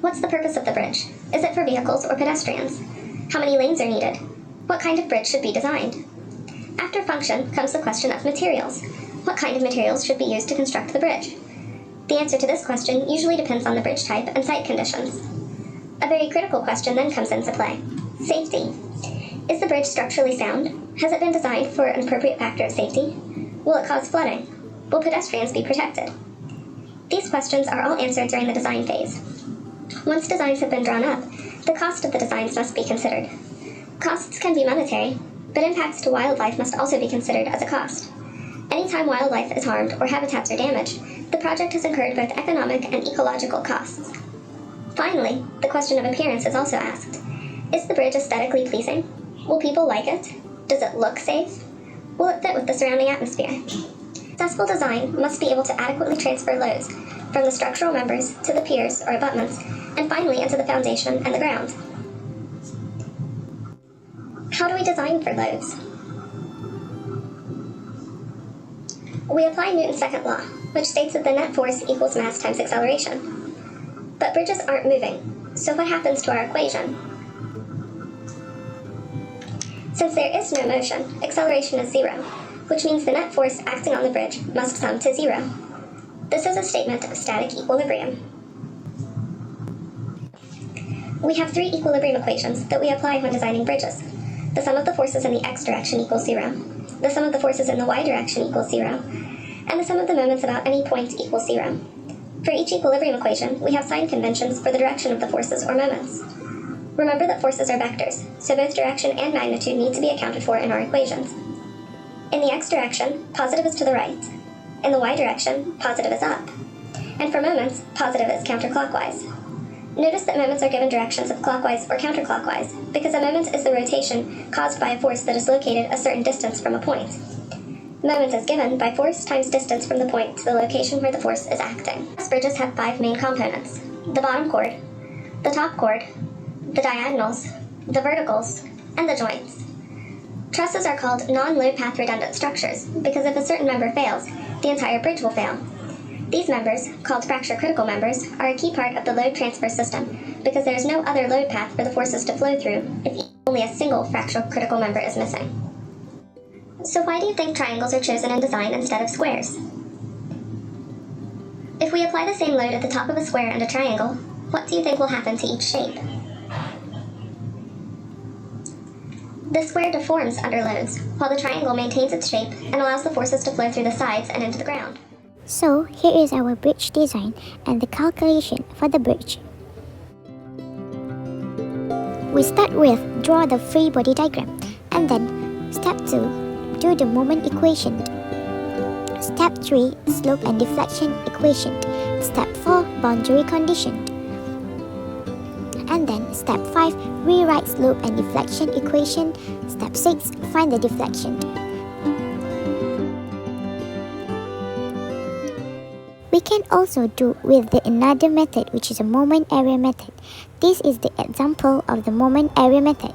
What's the purpose of the bridge? Is it for vehicles or pedestrians? How many lanes are needed? What kind of bridge should be designed? After function comes the question of materials. What kind of materials should be used to construct the bridge? The answer to this question usually depends on the bridge type and site conditions. A very critical question then comes into play. Safety. Is the bridge structurally sound? Has it been designed for an appropriate factor of safety? Will it cause flooding? Will pedestrians be protected? These questions are all answered during the design phase. Once designs have been drawn up, the cost of the designs must be considered. Costs can be monetary, but impacts to wildlife must also be considered as a cost. Anytime wildlife is harmed or habitats are damaged, the project has incurred both economic and ecological costs. Finally, the question of appearance is also asked. Is the bridge aesthetically pleasing? Will people like it? Does it look safe? Will it fit with the surrounding atmosphere? Successful design must be able to adequately transfer loads from the structural members to the piers or abutments, and finally into the foundation and the ground. How do we design for loads? We apply Newton's second law, which states that the net force equals mass times acceleration. But bridges aren't moving, so what happens to our equation? Since there is no motion, acceleration is zero, which means the net force acting on the bridge must come to zero. This is a statement of static equilibrium. We have three equilibrium equations that we apply when designing bridges. The sum of the forces in the x direction equals zero, the sum of the forces in the y direction equals zero, and the sum of the moments about any point equals zero. For each equilibrium equation, we have sign conventions for the direction of the forces or moments. Remember that forces are vectors, so both direction and magnitude need to be accounted for in our equations. In the x direction, positive is to the right. In the y direction, positive is up. And for moments, positive is counterclockwise. Notice that moments are given directions of clockwise or counterclockwise, because a moment is the rotation caused by a force that is located a certain distance from a point. Moment is given by force times distance from the point to the location where the force is acting. Truss bridges have 5 main components: the bottom chord, the top chord, the diagonals, the verticals, and the joints. Trusses are called non-load path redundant structures because if a certain member fails, the entire bridge will fail. These members, called fracture-critical members, are a key part of the load transfer system because there is no other load path for the forces to flow through if only a single fracture-critical member is missing. So why do you think triangles are chosen in design instead of squares? If we apply the same load at the top of a square and a triangle, what do you think will happen to each shape? The square deforms under loads, while the triangle maintains its shape and allows the forces to flow through the sides and into the ground. So here is our bridge design and the calculation for the bridge. We start with draw the free body diagram, and then step 2, do the moment equation. Step 3, slope and deflection equation. Step 4, boundary condition. And then step 5, rewrite slope and deflection equation. Step 6, find the deflection. We can also do with the another method, which is a moment area method. This is the example of the moment area method.